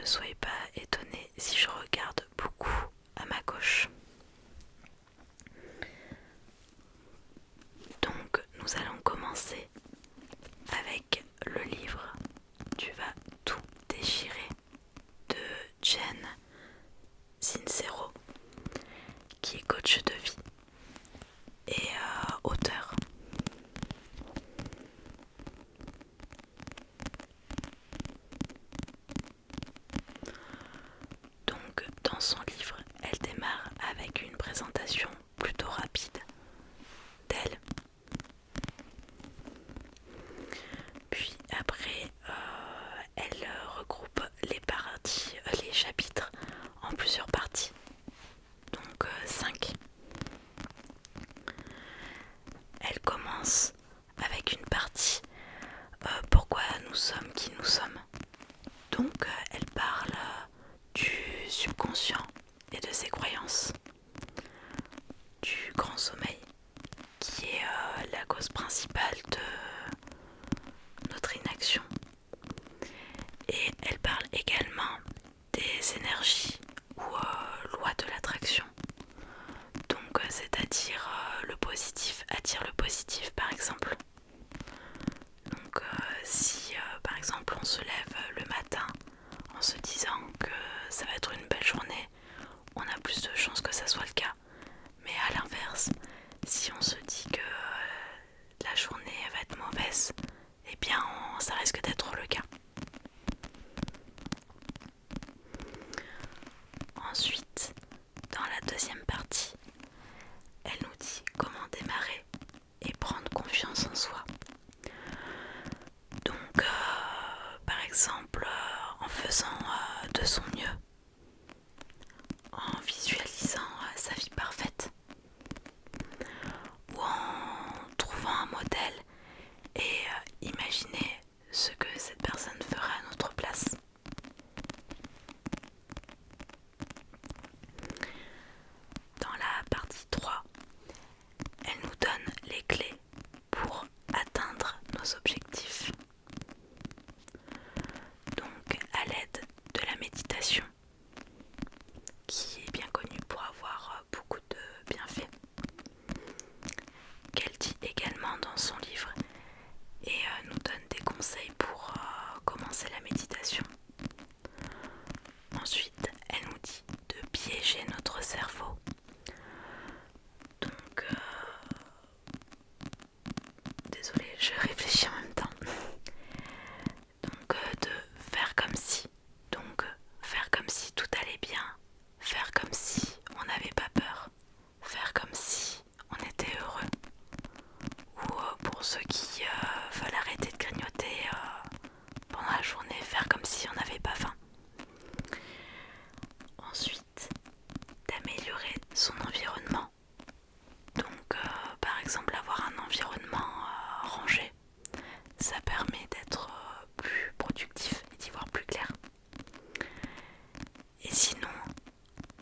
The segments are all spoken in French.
ne soyez pas étonnés si je regarde beaucoup à ma gauche. Donc nous allons commencer avec le livre Tu vas tout déchirer de Jen Sincero, qui est coach de vie et auteur. Donc dans son livre, elle démarre avec une présentation plutôt rapide d'elle. Puis après, elle regroupe les chapitres en plusieurs parties, donc 5. Elle commence avec une partie pourquoi nous sommes qui nous sommes. Donc elle parle du subconscient et de ses croyances, du grand sommeil qui est la cause principale de notre inaction. Et elle parle également des énergies ou lois de l'attraction. Donc c'est-à-dire le positif attire le positif par exemple. Donc si par exemple on se lève le matin en se disant que ça va être une belle journée, on a plus de chances que ça soit le cas. Mais à l'inverse, si on se dit que la journée va être mauvaise, eh bien ça risque d'être le cas. Ensuite, dans la deuxième partie, elle nous dit comment démarrer et prendre confiance en soi. Donc, par exemple, en faisant de son mieux, en visualisant sa vie parfaite, ou en trouvant un modèle et imaginer ce que cette personne ferait à notre place. Dans la partie 3, elle nous donne les clés pour atteindre nos objectifs. Donc à l'aide de la méditation, qui est bien connue pour avoir beaucoup de bienfaits, qu'elle dit également dans son livre et nous donne des conseils pour commencer la méditation. Ensuite, elle nous dit de piéger notre cerveau. Donc, désolée, je réfléchis en même temps. Donc, de faire comme si. Donc, faire comme si tout allait bien. Faire comme si on n'avait pas peur. Faire comme si on était heureux. Ou pour ceux qui veulent arrêter de grignoter pendant la journée, faire comme si on n'avait pas faim. Ensuite, d'améliorer son environnement. Donc, par exemple, avoir un environnement rangé, ça permet d'être plus productif et d'y voir plus clair. Et sinon,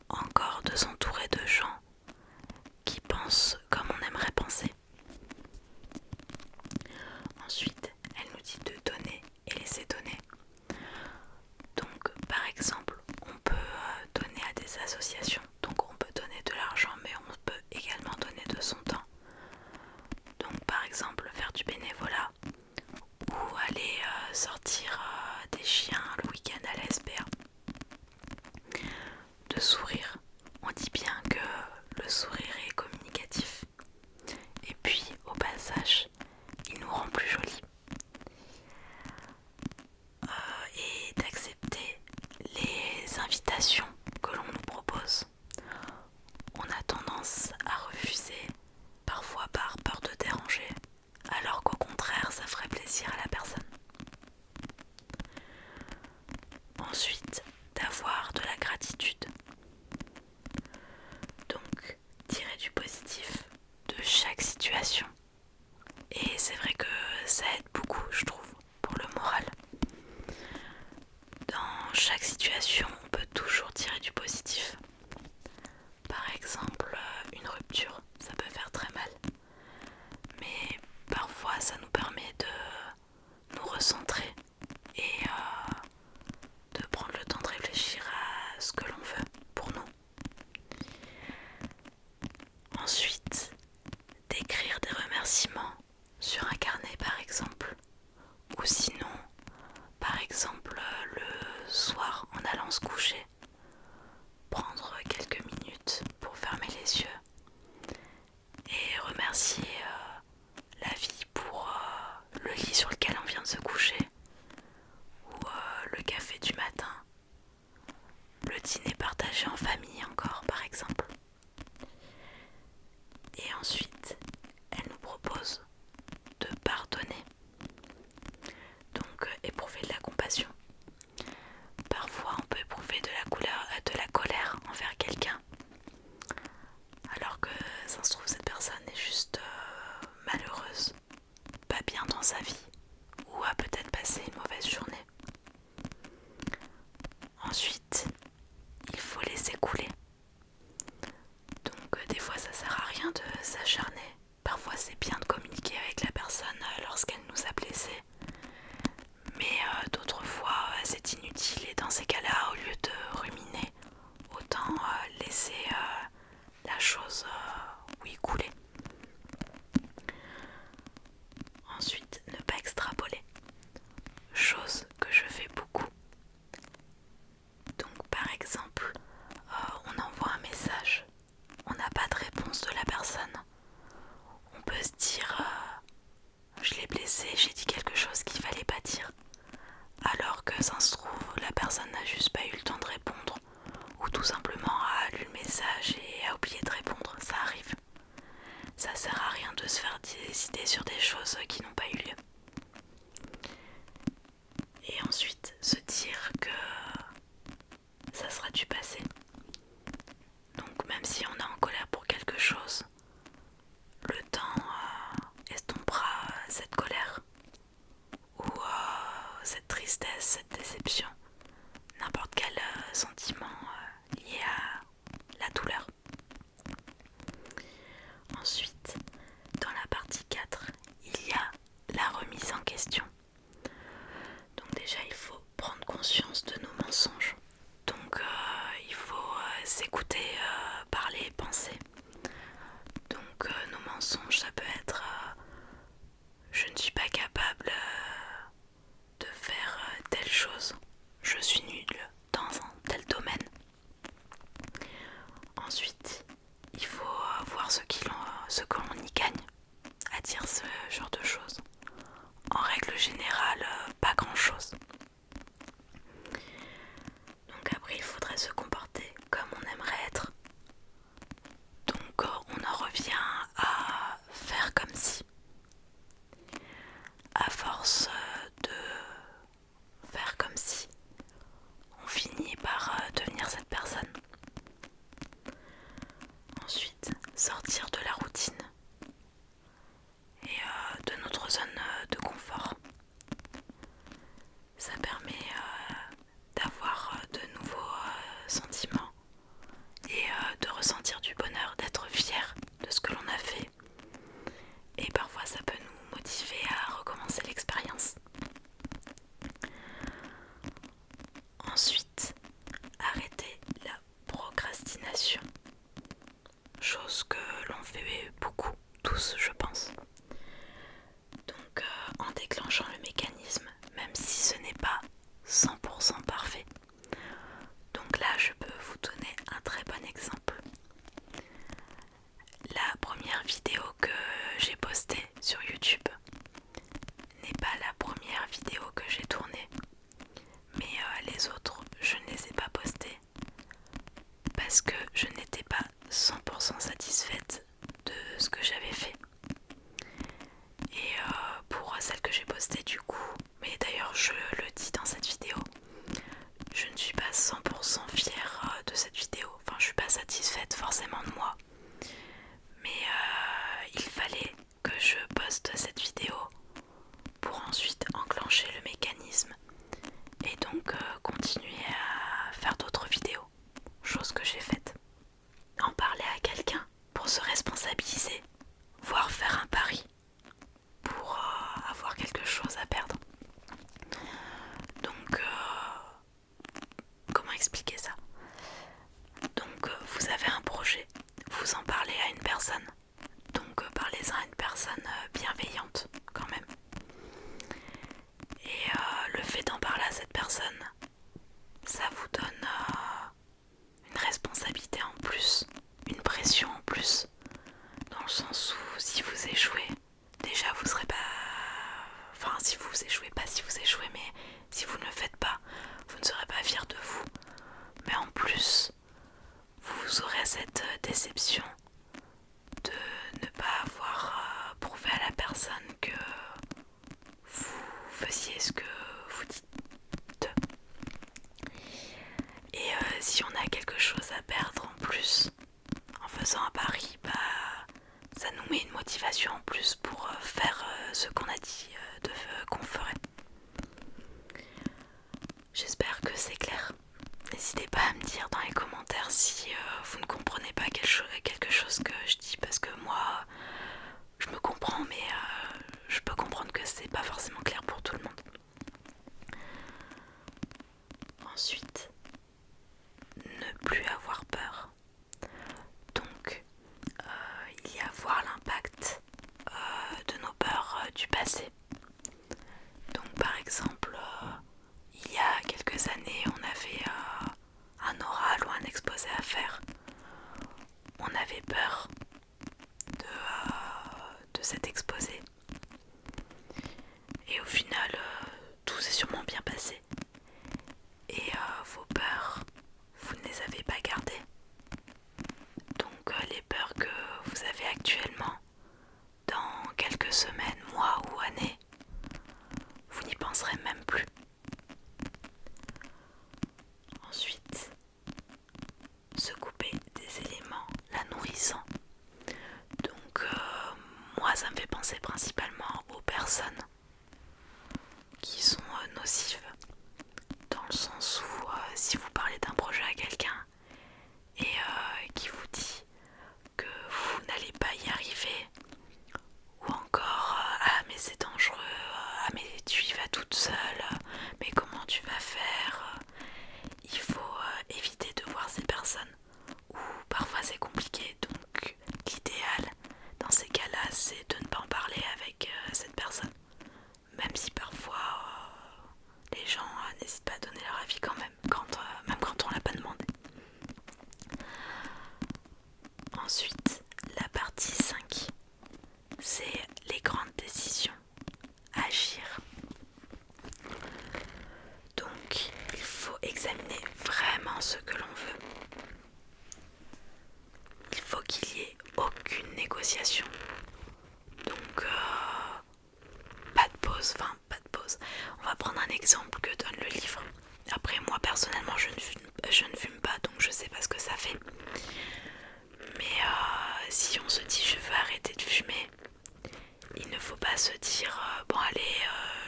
encore de s'entourer de gens qui pensent comme on aimerait penser. Ensuite, elle nous dit de donner et laisser donner. Donc, par exemple, on peut donner à des associations. Donc, on peut donner de l'argent, mais on peut également donner de son temps. Donc, par exemple, faire du bénévolat ou aller sortir des chiens le week-end à la SPA. De sourire. On dit bien que le sourire est communicatif. Et puis, au passage, il nous rend plus jolis. Et d'accepter les invitations que l'on nous propose. On a tendance à refuser, parfois par peur de déranger, alors qu'au contraire ça ferait plaisir à la personne. Ensuite, d'avoir de la gratitude. Donc, tirer du positif de chaque situation. Et c'est vrai que ça aide beaucoup, je trouve, pour le moral. Dans chaque situation, on peut toujours tirer du positif. Par exemple, une rupture, ça peut faire très mal. Mais parfois, ça nous permet de nous recentrer et de prendre le temps de avant se coucher, prendre quelques minutes pour fermer les yeux et remercier la vie pour le lit sur lequel on vient de se coucher, ou le café du matin, le dîner partagé en famille encore par exemple. Et ensuite, elle nous propose de pardonner, donc éprouver de la compassion. Parfois on peut éprouver de la colère envers quelqu'un, alors que ça se trouve cette personne est juste malheureuse, pas bien dans sa vie, ou a peut-être passé une mauvaise journée. Ensuite, il faut laisser couler. Donc des fois ça sert à rien de s'acharner. Parfois c'est bien de communiquer avec la personne lorsqu'elle nous a blessés. Mais d'autres fois c'est inutile et dans ces cas-là, au lieu de ruminer, autant laisser la chose couler. Ensuite, ne pas extrapoler. Chose que je fais beaucoup. Donc par exemple, on envoie un message, on n'a pas de réponse de la personne. On peut se dire je l'ai blessé, j'ai dit quelque chose qu'il fallait pas dire. Alors que ça se trouve, la personne n'a juste pas eu le temps de répondre, ou tout simplement a lu le message et a oublié de répondre, ça arrive. Ça sert à rien de se faire décider sur des choses qui n'ont pas eu lieu. Et ensuite, se dire que ça sera du passé. Donc même si on est en colère pour quelque chose, le temps estompera cette colère ou cette tristesse, cette déception, n'importe quel sentiment lié à la douleur. Ensuite, dans la partie 4, il y a la remise en question. Donc déjà, il faut prendre conscience de nos mensonges. Donc il faut s'écouter, parler, penser. Donc nos mensonges, ça peut être je ne suis pas capable de faire telle chose, je suis nulle dans un tel domaine. Ensuite, il faut voir ce que l'on y gagne à dire ce genre de choses. En règle générale, pas grand chose. Donc après, il faudrait se comporter comme on aimerait être. Donc on en revient à faire comme si. À force de faire comme si, on J'espère que c'est clair. N'hésitez pas à me dire dans les commentaires si vous ne comprenez pas quelque chose que je dis, parce que moi je me comprends, mais je peux comprendre que c'est pas forcément clair pour tout le monde. Ensuite, ne plus avoir peur. Donc, il y a voir l'impact de nos peurs du passé. Donc par exemple, il y a quelques années, on avait un oral ou un exposé à faire. On avait peur de cet exposé. Et au final, tout s'est sûrement bien passé. Et vos peurs, vous ne les avez pas gardées. Donc les peurs que vous avez actuellement, dans quelques semaines, mois ou années, vous n'y penserez même plus. Ensuite, se couper des éléments la nourrissant. Donc moi ça me fait penser principalement aux personnes qui sont nocives, dans le sens où si vous parlez d'un projet à quelqu'un et qui vous dit que vous n'allez pas y arriver, ou encore ah mais c'est dangereux, ah mais tu y vas toute seule, mais comment tu vas faire, il faut éviter de voir ces personnes, ou parfois c'est compliqué. Donc l'idéal dans ces cas-là, c'est de ne pas en parler avec cette personne, même si parfois les gens n'hésitent pas à donner leur avis quand même, même quand on l'a pas demandé. Ensuite, la partie 5, c'est les grandes décisions. Agir. Donc, il faut examiner vraiment ce que l'on veut. Il faut qu'il y ait aucune négociation. Donc, pas de pause. On va prendre un exemple que donne le livre. Après, moi personnellement, je ne fume pas, donc je sais pas ce que ça fait. Mais si on se dit je veux arrêter de fumer, il ne faut pas se dire bon allez,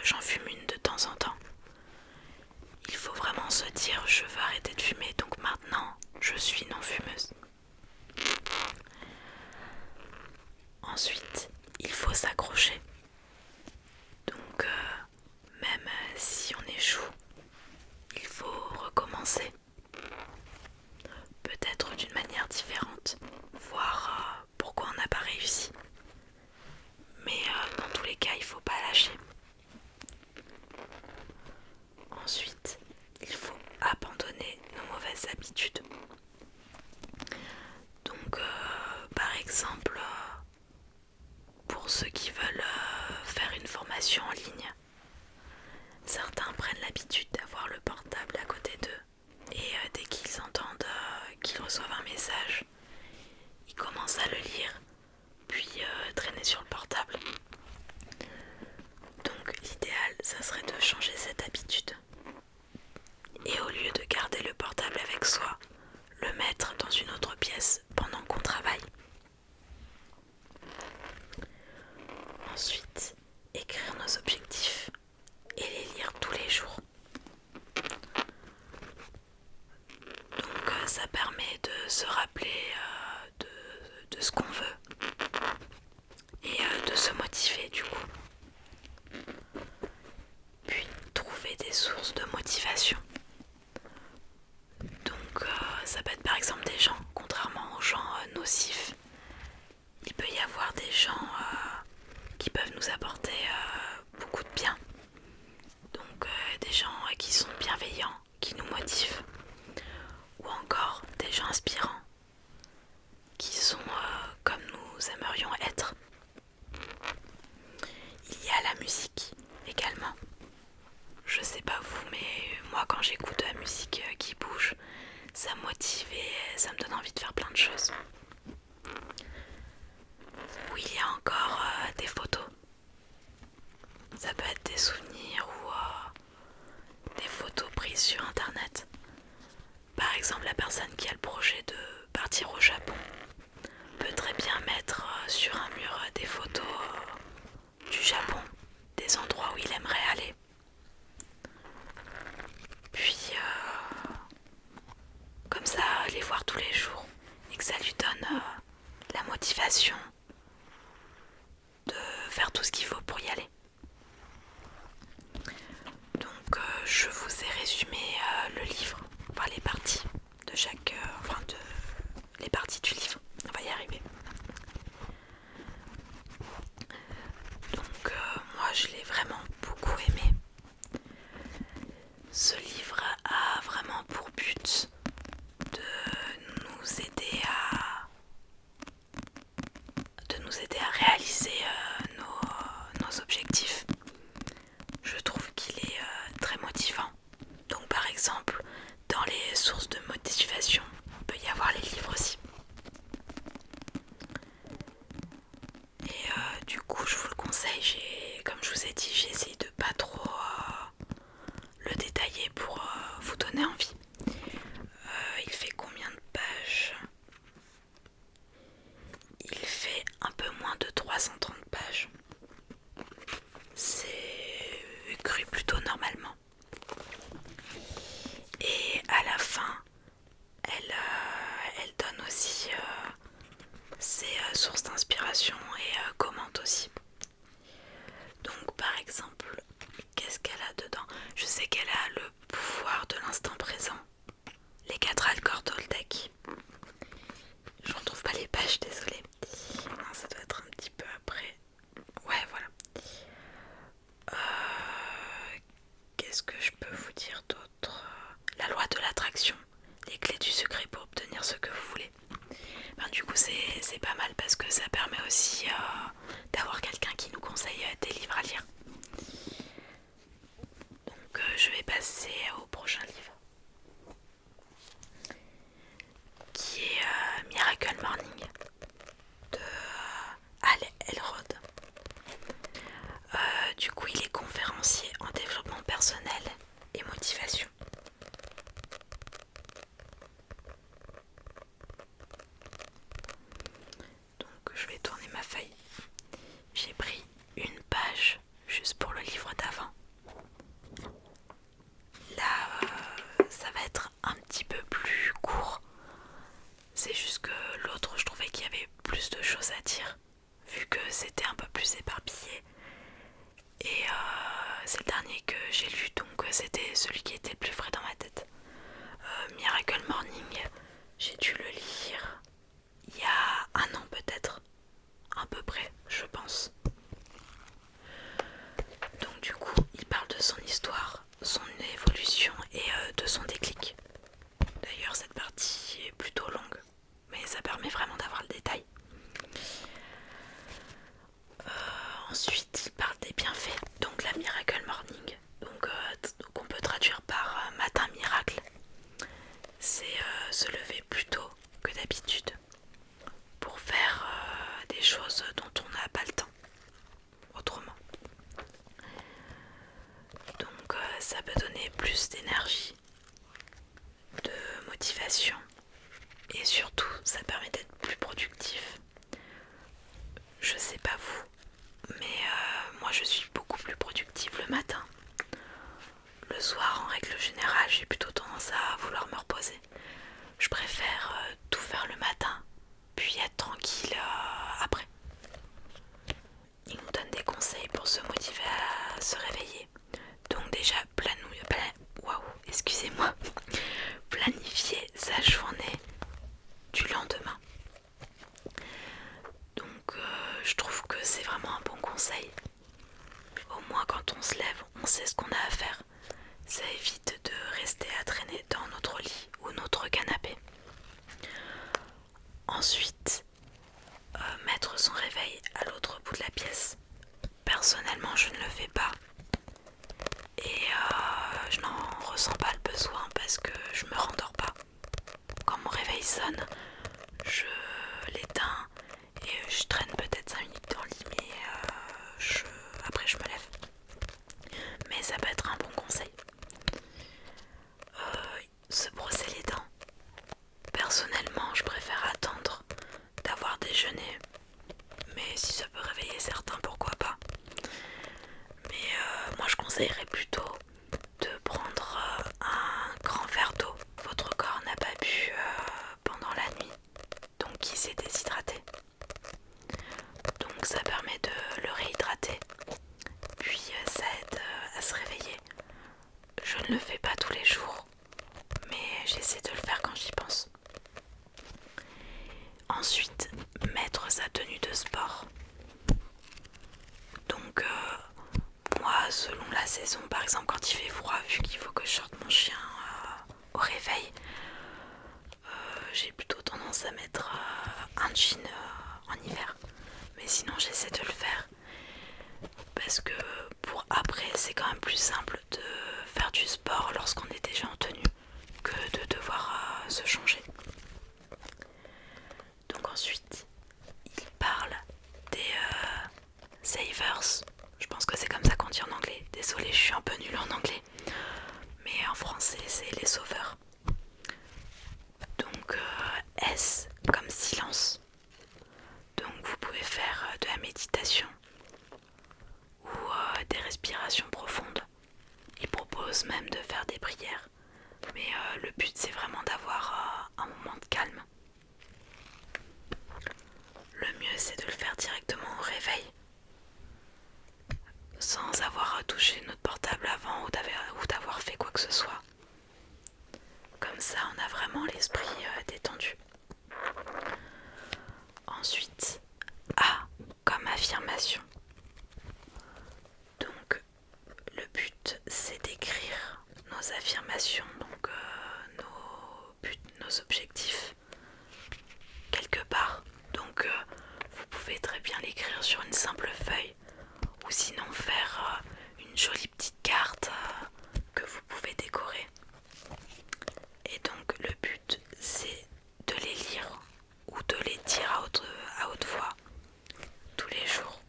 j'en fume une de temps en temps. Il faut vraiment se dire je veux arrêter de fumer, donc maintenant je suis non fumeuse. Ensuite, il faut s'accrocher. Donc même si on échoue, il faut recommencer. Peut-être d'une manière différente, voir pourquoi on n'a pas réussi. Mais dans tous les cas, il ne faut pas lâcher. Ensuite, il faut abandonner nos mauvaises habitudes. Donc, par exemple, pour ceux qui veulent faire une formation en ligne, certains prennent l'habitude d'avoir le portable à côté d'eux et dès qu'ils entendent qu'ils reçoivent un message, ils commencent à le lire, puis traîner sur le portable. Donc l'idéal, ça serait de changer cette habitude. Et au lieu de garder le portable avec soi, le mettre dans une autre pièce pendant qu'on travaille. Ensuite, écrire nos objectifs et les lire tous les jours. Donc ça permet de se rappeler de ce qu'on veut et de se motiver du coup. Puis trouver des sources de motivation. Donc ça peut être par exemple des gens, contrairement aux gens nocifs, il peut y avoir des gens qui peuvent nous apporter beaucoup de bien. Donc des gens qui sont bienveillants, qui nous motivent, ou encore des gens inspirants, qui sont comme nous aimerions être. Il y a la musique également. Je sais pas vous, mais moi quand j'écoute de la musique qui bouge, ça me motive et ça me donne envie de faire plein de choses. Ou il y a encore des photos. Ça peut être des souvenirs ou des photos prises sur internet. Par exemple, la personne qui a le projet de partir au Japon peut très bien mettre sur un mur des photos du Japon, des endroits où il aimerait aller. Puis que ça lui donne la motivation de faire tout ce qu'il faut pour y aller. Donc je vous ai résumé le livre, enfin les parties de chaque, les parties du livre. On va y arriver. Donc moi je l'ai vraiment beaucoup aimé. Ce livre a vraiment pour but de nous aider à réaliser nos objectifs. Je trouve qu'il est très motivant. Donc par exemple, dans les sources de motivation, il peut y avoir les livres aussi. Et du coup, je vous le conseille. Comme je vous ai dit, j'ai essayé de pas trop le détailler pour vous donner envie. Il fait combien de pages? Il fait un peu moins de 330 pages. C'est écrit plutôt normalement. Et à la fin, elle donne aussi ses sources d'inspiration et commente aussi. Donc par exemple, qu'est-ce qu'elle a dedans? Je sais qu'elle a le pouvoir de l'instant présent. Les 4 accords Toltec. Je retrouve pas les pages, désolée. Non, ça doit être un petit peu après. Ouais, voilà. Qu'est-ce que je peux vous dire d'autre? La loi de l'attraction. Les clés du secret pour obtenir ce que vous voulez. Ben, du coup, c'est pas mal parce que ça permet aussi d'avoir quelqu'un qui nous conseille des livres à lire. Donc, je vais passer au prochain livre, qui est Miracle Morning de Hal Elrod. Du coup, il est conférencier en développement personnel et motivation. Donc, je vais tourner ma feuille. J'ai pris une page juste pour le livre d'avant. Là, ça va être un petit peu plus court. C'est juste que l'autre, je trouvais qu'il y avait plus de choses à dire, vu que c'était un peu plus éparpillé. Et c'est le dernier que j'ai lu, donc c'était celui qui était le plus frais dans ma tête. Miracle Morning, j'ai dû le lire il y a un an peut-être, à peu près, je pense. Donc du coup, il parle de son histoire, son évolution et de son déclic. D'ailleurs, cette partie est plutôt longue, mais ça permet vraiment d'avoir le détail. Ensuite, il parle des bienfaits, donc la Miracle Morning, donc qu'on peut traduire par matin miracle. C'est se lever plus tôt que d'habitude pour faire des choses dont on n'a pas le temps autrement. Donc ça peut donner plus d'énergie, de motivation et surtout ça permet d'être plus productif. Je sais pas vous, mais moi je suis beaucoup plus productive le matin. Le soir, en règle générale, j'ai plutôt tendance à vouloir me reposer. Je préfère tout faire le matin, puis être tranquille après. Il nous donne des conseils pour se motiver à se réveiller. Donc déjà, planifier sa journée du lendemain. Donc je trouve que c'est vraiment un bon conseil. Au moins quand on se lève, on sait ce qu'on a à faire. Ça évite de rester à traîner dans notre lit ou notre canapé. Ensuite, mettre son réveil à l'autre bout de la pièce. Personnellement, je ne le fais pas. Et je n'en ressens pas le besoin parce que je me rendors pas. Quand mon réveil sonne, je l'éteins et je traîne peut-être 5 minutes dans le lit, mais après je me lève. Mais ça peut être un bon conseil. Se brosser les dents. Personnellement, je préfère attendre d'avoir déjeuné. Mais si ça peut réveiller certains, pourquoi pas. Mais moi je conseillerais plutôt de prendre un grand verre d'eau. Votre corps n'a pas bu pendant la nuit. j'essaie de le faire quand j'y pense. Ensuite, mettre sa tenue de sport. Donc moi, selon la saison, par exemple quand il fait froid, vu qu'il faut que je sorte mon chien au réveil, j'ai plutôt tendance à mettre un jean en hiver. Mais sinon j'essaie de le faire parce que pour après c'est quand même plus simple de faire du sport lorsqu'on est déjà en tenue que de devoir se changer. Donc ensuite il parle des savers. Je pense que c'est comme ça qu'on dit en anglais. Désolée, je suis un peu nulle en anglais. Mais en français, c'est les sauveurs. Donc S comme silence. Donc vous pouvez faire de la méditation ou des respirations profondes. Il propose même de faire des prières. Mais le but c'est vraiment d'avoir un moment de calme. Le mieux c'est de le faire directement au réveil, sans avoir touché notre portable avant ou d'avoir fait quoi que ce soit. Comme ça on a vraiment l'esprit détendu. Ensuite, A comme affirmation. Donc le but c'est d'écrire nos affirmations, donc nos buts, nos objectifs quelque part. Donc vous pouvez très bien l'écrire sur une simple feuille ou sinon faire une jolie petite carte que vous pouvez décorer. Et donc le but c'est de les lire ou de les dire à haute voix tous les jours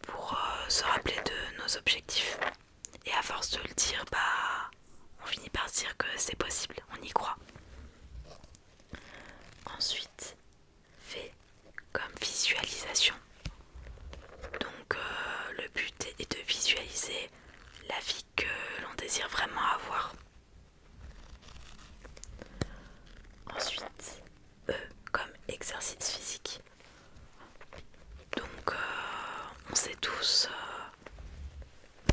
pour se rappeler de nos objectifs. Et à force de le dire, on finit par se dire que c'est possible, on y croit. Ensuite, V comme visualisation. Donc le but est de visualiser la vie que l'on désire vraiment avoir. Ensuite, E comme exercice physique. Donc on sait tous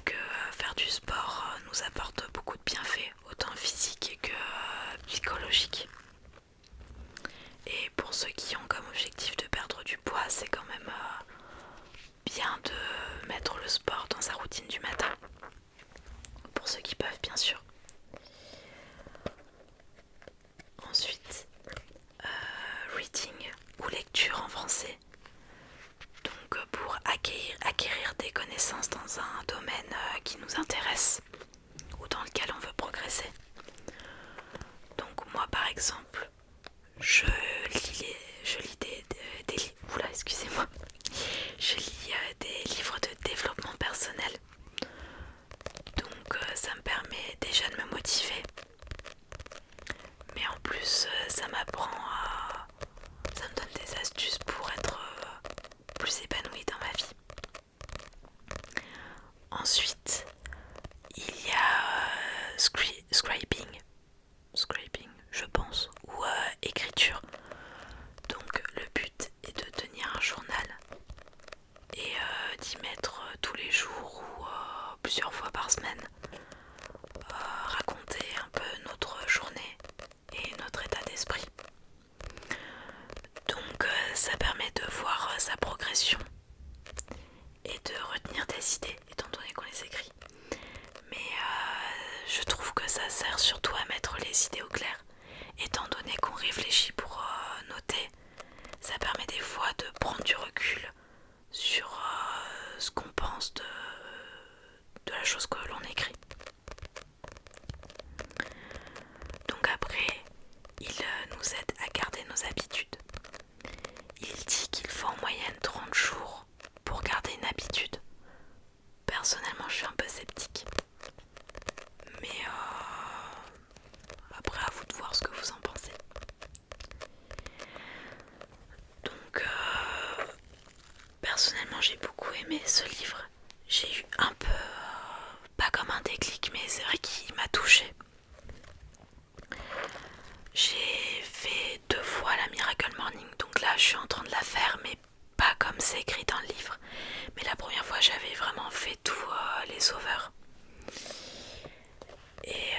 que faire du sport nous apporte beaucoup de bienfaits, autant physiques que psychologiques. Et pour ceux qui ont comme objectif de perdre du poids, c'est quand même bien de mettre le sport dans sa routine du matin. Pour ceux qui peuvent, bien sûr. Ensuite, reading ou lecture en français. Donc pour acquérir des connaissances dans un domaine qui nous intéresse ou dans lequel on veut progresser. Donc moi par exemple, je lis des livres. Oula, excusez-moi. Je lis des livres de développement personnel. Donc ça me permet déjà de me motiver. Mais en plus ça me donne des astuces pour être plus épanouie dans ma vie. Ensuite, il y a scraping, je pense, ou écriture. Donc le but est de tenir un journal et d'y mettre tous les jours ou plusieurs fois par semaine, raconter un peu notre journée et notre état d'esprit. Donc ça permet de voir sa progression et de retenir des idées étant donné qu'on les écrit. Mais je trouve que ça sert surtout à mettre les idées au clair. Étant donné qu'on réfléchit pour noter, ça permet des fois de prendre du recul sur ce qu'on pense de la chose que l'on écrit. Donc après, il nous aide à garder nos habitudes. Il dit qu'il faut en moyenne 30 jours pour garder une habitude. Personnellement, je suis un peu sceptique. Mais après, à vous de voir ce que vous en pensez. Donc, personnellement, j'ai beaucoup aimé ce livre. J'ai eu un peu, pas comme un déclic, mais c'est vrai qu'il m'a touchée. J'ai fait 2 fois la Miracle Morning, donc là je suis en train de la faire, mais pas comme c'est écrit dans le livre. Mais la première fois j'avais vraiment fait tous les sauveurs. Et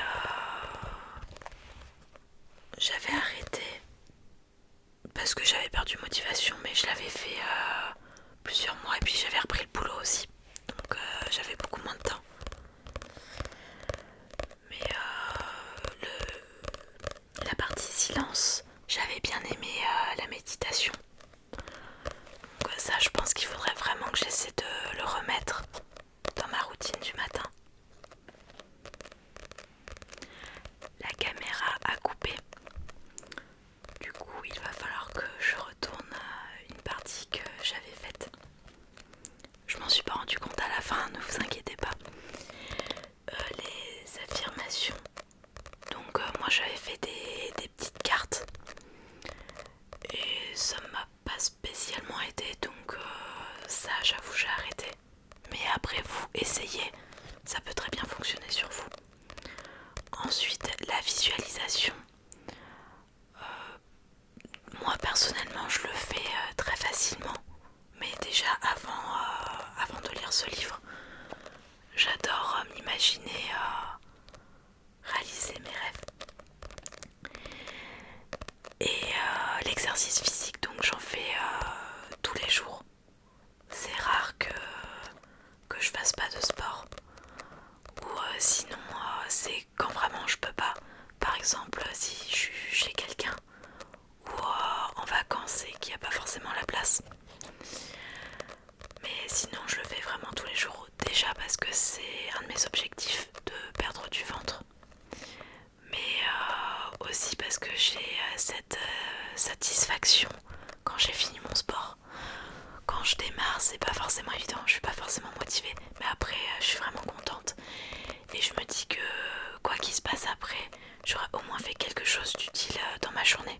silence. J'avais bien aimé la méditation. Donc ça, je pense qu'il faudrait vraiment que j'essaie de le remettre dans ma routine du matin. La caméra a coupé. Du coup, il va falloir que je retourne une partie que j'avais faite. Je m'en suis pas rendu compte à la fin, ne vous inquiétez pas. Les affirmations. Donc moi j'avais fait des petites cartes et ça m'a pas spécialement aidé, donc ça j'avoue j'ai arrêté. Mais après vous essayez, ça peut très bien fonctionner sur vous. Ensuite la visualisation. Moi personnellement je le fais très facilement, mais déjà avant de lire ce livre, j'adore m'imaginer réaliser mes rêves. Et l'exercice physique, donc j'en fais tous les jours. C'est rare que je fasse pas de sport. Ou sinon c'est quand vraiment je peux pas. Par exemple si je suis chez quelqu'un ou en vacances et qu'il n'y a pas forcément la place. Mais sinon je le fais vraiment tous les jours. Déjà parce que c'est un de mes objectifs de perdre du ventre. Mais aussi parce que j'ai cette satisfaction quand j'ai fini mon sport. Quand je démarre, c'est pas forcément évident, je suis pas forcément motivée, mais après je suis vraiment contente et je me dis que quoi qu'il se passe après, j'aurai au moins fait quelque chose d'utile dans ma journée.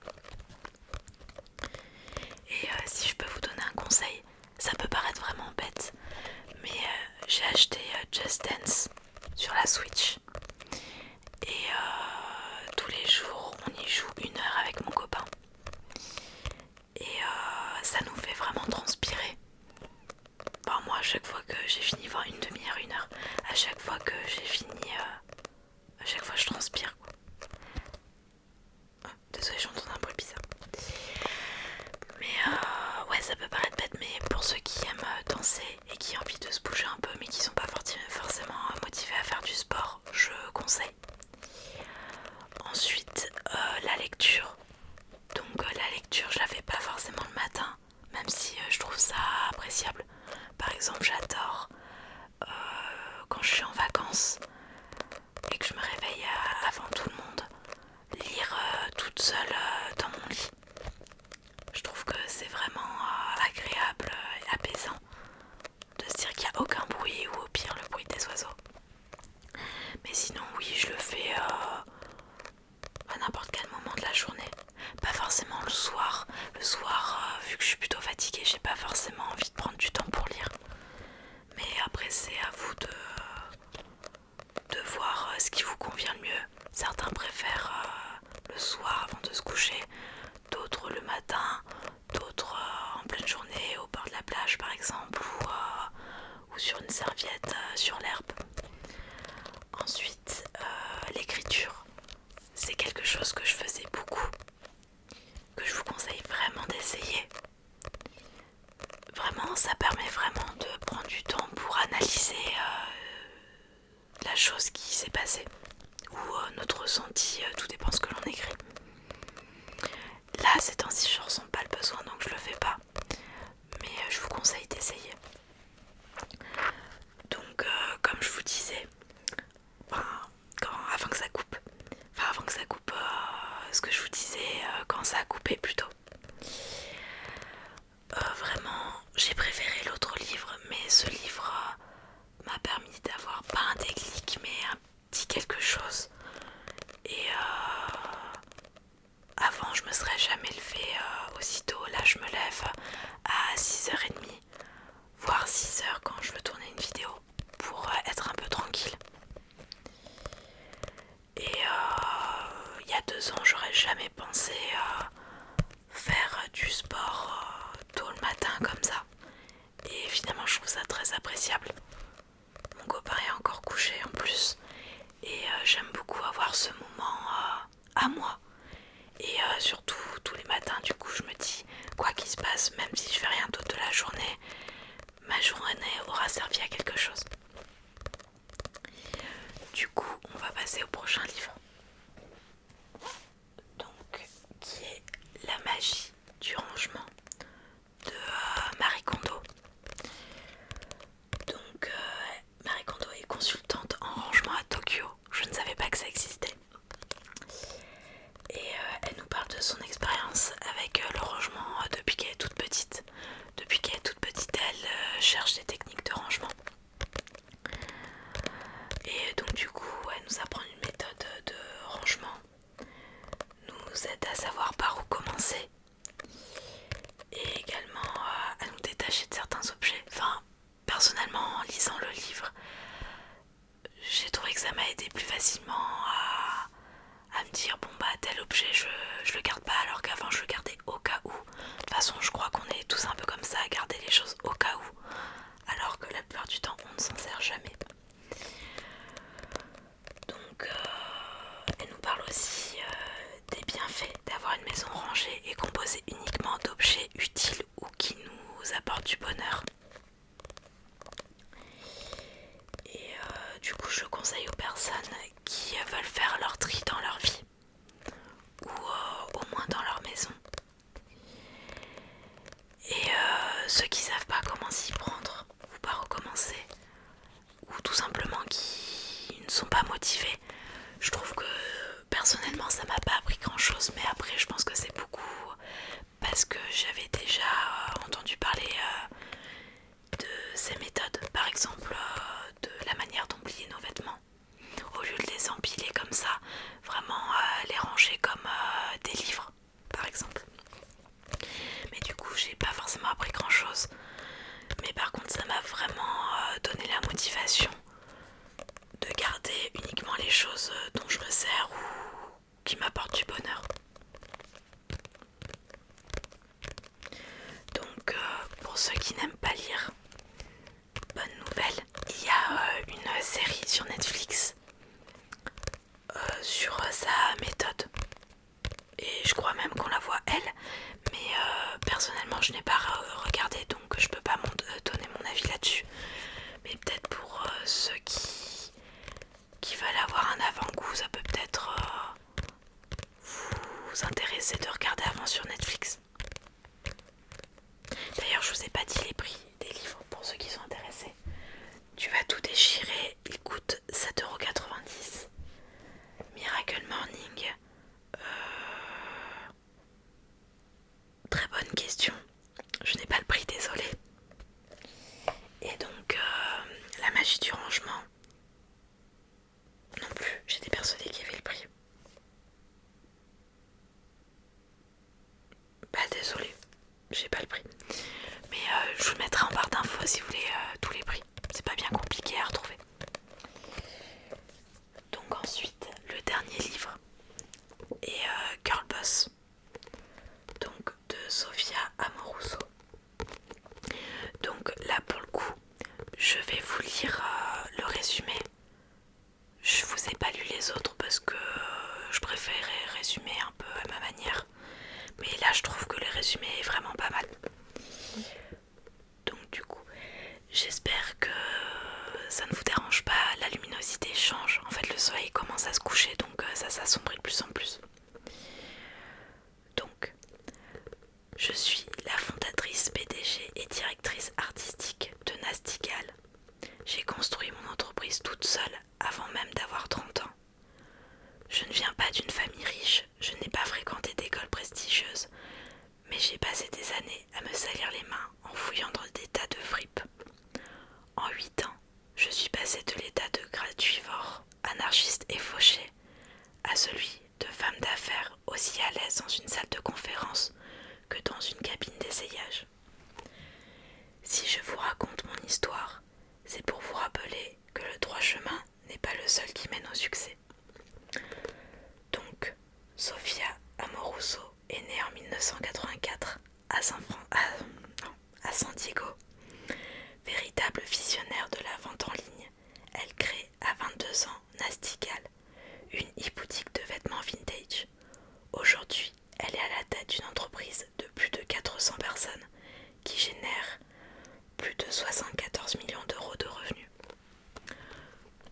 Et si je peux vous donner un conseil, ça peut paraître vraiment bête, mais j'ai acheté Just Dance sur la Switch et tous les jours on y joue 1 heure avec mon copain et ça nous fait vraiment transpirer. Bon, moi à chaque fois que j'ai fini, enfin une demi-heure, 1 heure, à chaque fois que j'ai fini, à chaque fois je transpire quoi. Désolée, j'entends un bruit bizarre. Mais ouais, ça peut paraître bête, mais pour ceux qui aiment danser et qui ont envie de se bouger un peu mais qui sont pas forcément motivés à faire du sport, je conseille. Ensuite la lecture. Donc la lecture je la fais pas forcément le matin, même si je trouve ça appréciable. Par exemple j'adore quand je suis en vacances et que je me réveille avant tout le monde, lire toute seule dans mon lit. Je trouve que c'est vraiment agréable et apaisant de se dire qu'il n'y a aucun bruit ou au pire le bruit des oiseaux. Mais sinon oui, je le fais à n'importe quel moment de la journée. Pas forcément le soir. Le soir, vu que je suis plutôt fatiguée, j'ai pas forcément envie de prendre du temps pour lire. Mais après c'est à vous de voir ce qui vous convient le mieux. Certains préfèrent le soir avant de se coucher, d'autres le matin, d'autres en pleine journée au bord de la plage par exemple, ou sur une serviette sur l'herbe. Ensuite l'écriture, c'est quelque chose que je faisais beaucoup, que je vous conseille vraiment d'essayer. Vraiment, ça permet vraiment de prendre du temps pour analyser la chose qui s'est passée ou notre ressenti, tout dépend ce que l'on écrit. Là, ces temps-ci, je ressens pas le besoin, donc je le fais pas. Mais je vous conseille d'essayer. Donc, comme je vous disais, avant que ça coupe, ce que je vous disais quand ça a coupé plutôt. Vraiment, j'ai préféré l'autre livre, mais ce livre m'a permis d'avoir pas un déclic, mais un petit quelque chose. Et avant, je me serais jamais levée aussitôt. Là, je me lève à 6h30, voire 6h quand je veux tourner une vidéo pour être un peu tranquille. Et il y a 2 ans, j'aurais jamais pensé faire du sport tôt le matin comme ça. Et finalement, je trouve ça très appréciable. Mon copain est encore couché en plus. Et j'aime beaucoup avoir ce moment à moi. Et surtout tous les matins, du coup, je me dis, quoi qu'il se passe, même si je fais rien d'autre de la journée, ma journée aura servi à quelque chose. Du coup, on va passer au prochain livre. Donc, dire bon bah tel objet je le garde pas alors qu'avant je le gardais au cas où. De toute façon je crois qu'on est tous un peu comme ça à garder les choses au cas où, alors que la plupart du temps on ne s'en sert jamais. Donc elle nous parle aussi des bienfaits d'avoir une maison rangée et composée uniquement d'objets utiles ou qui nous apportent du bonheur. Et du coup je conseille aux personnes qui veulent faire leur tri dans leur vie ou au moins dans leur maison. Et ceux qui savent pas comment s'y prendre ou pas recommencer, ou tout simplement qui ne sont pas motivés, je trouve que personnellement ça m'a pas appris grand chose, mais après je pense que c'est beaucoup parce que j'avais déjà entendu parler de ces méthodes, par exemple de la manière d'emplier nos vêtements. Au lieu de les empiler comme ça, vraiment les ranger comme des livres, par exemple. Mais du coup, j'ai pas forcément appris grand chose. Mais par contre, ça m'a vraiment donné la motivation de garder uniquement les choses dont je me sers ou qui m'apportent du bonheur. Donc, pour ceux qui n'aiment pas lire, bonne nouvelle, il y a une série sur Netflix sur sa méthode. Et je crois même qu'on la voit elle, mais personnellement je n'ai pas regardé, donc je peux pas donner mon avis là-dessus. Mais peut-être pour ceux qui veulent avoir un avant-goût, ça peut peut-être vous intéresser de regarder avant sur Netflix. D'ailleurs je vous ai pas dit les prix des livres pour ceux qui sont intéressés. Tu vas tout déchirer, il coûte 7,90 €. Miracle Morning. Très bonne question. Je n'ai pas le prix, désolé. Et donc, la magie du rangement. Non plus, j'étais persuadée qu'il y avait le prix. Bah désolé, j'ai pas le prix. Mais je vous le mettrai en barre d'infos si vous voulez tous les prix. C'est pas bien compliqué à retrouver. Donc ensuite, le dernier livre est Girl Boss. Donc de Sophia Amoruso. Donc là pour le coup, je vais vous lire le résumé. Je vous ai pas lu les autres parce que je préférais résumer un peu à ma manière. Mais là je trouve que le résumé est vraiment pas mal. Donc du coup, j'espère que ça ne vous dérange pas, la luminosité change. En fait le soleil commence à se coucher, donc ça s'assombrit de plus en plus. Donc, je suis la fondatrice, PDG et directrice artistique de Nastigal. J'ai construit mon entreprise toute seule avant même d'avoir 30 ans. Je ne viens pas d'une famille riche, je n'ai pas fréquenté d'école prestigieuse, mais j'ai passé des années à me salir les mains en fouillant dans des tas de fripes. En 8 ans, je suis passée de l'état de gradivore, anarchiste et fauché, à celui de femme d'affaires aussi à l'aise dans une salle de conférence que dans une cabine d'essayage. Si je vous raconte mon histoire, c'est pour vous rappeler que le droit chemin n'est pas le seul qui mène au succès. Donc, Sophia Amoruso est née en 1984 à San Diego. Véritable visionnaire de la vente en ligne, elle crée à 22 ans Nastigal, une e-boutique de vêtements vintage. Aujourd'hui, elle est à la tête d'une entreprise de plus de 400 personnes qui génère plus de 74 millions d'euros de revenus.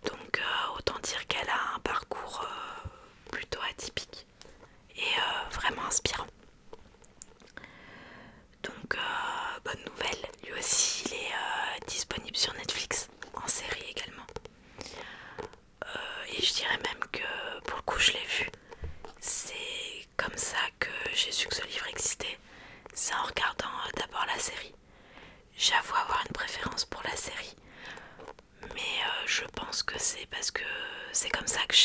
Donc autant dire qu'elle a un parcours plutôt atypique et vraiment inspirant. Donc bonne nouvelle, lui aussi il est disponible sur Netflix, en série également. Et je dirais même que pour le coup je l'ai vu. C'est comme ça que j'ai su que ce livre existait. C'est en regardant d'abord la série. J'avoue avoir une préférence pour la série. Mais je pense que c'est parce que c'est comme ça que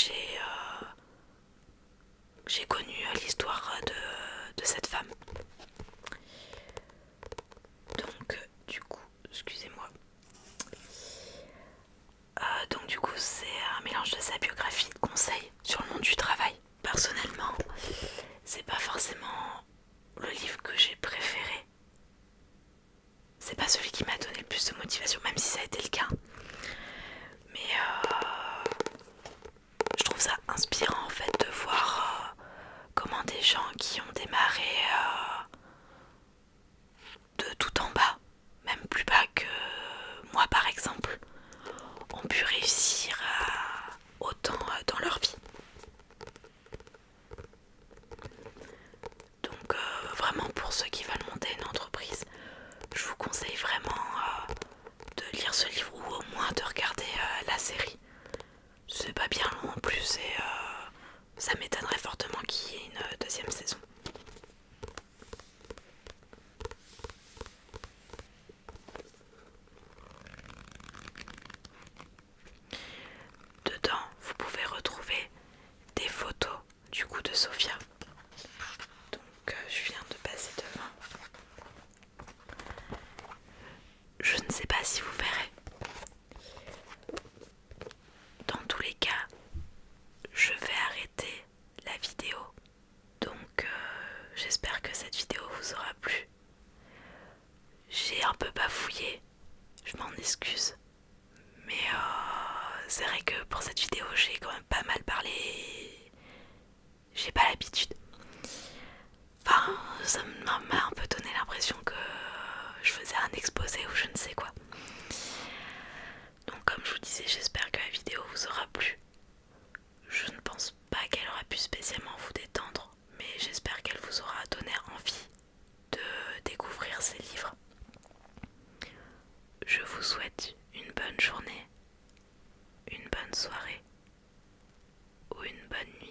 j'ai connu l'histoire de cette femme. Donc du coup, excusez-moi. Donc du coup c'est un mélange de sa biographie, de conseils sur le monde du travail. Personnellement des gens qui ont démarré de tout en bas, même plus bas que moi par exemple, ont pu réussir autant dans leur vie. Donc vraiment pour ceux qui veulent monter une entreprise, je vous conseille vraiment de lire ce livre ou au moins de regarder la série. C'est pas bien long en plus et ça m'étonnerait fortement qu'il y ait une deuxième saison. Dedans, vous pouvez retrouver des photos du coup de Sophia. Donc je viens de passer devant. Je ne sais pas si vous verrez. Dans tous les cas, je vais arrêter la vidéo. Donc j'espère que cette vidéo vous aura plu. J'ai un peu bafouillé, je m'en excuse. Mais c'est vrai que pour cette vidéo j'ai quand même pas mal parlé. J'ai pas l'habitude. Enfin, ça m'a un peu donné l'impression que je faisais un exposé ou je ne sais quoi. Donc comme je vous disais, j'espère que la vidéo vous aura plu. Je ne pense pas qu'elle aura pu spécialement vous détendre, mais j'espère qu'elle vous aura donné envie de découvrir ces livres. Je vous souhaite une bonne journée, une bonne soirée ou une bonne nuit.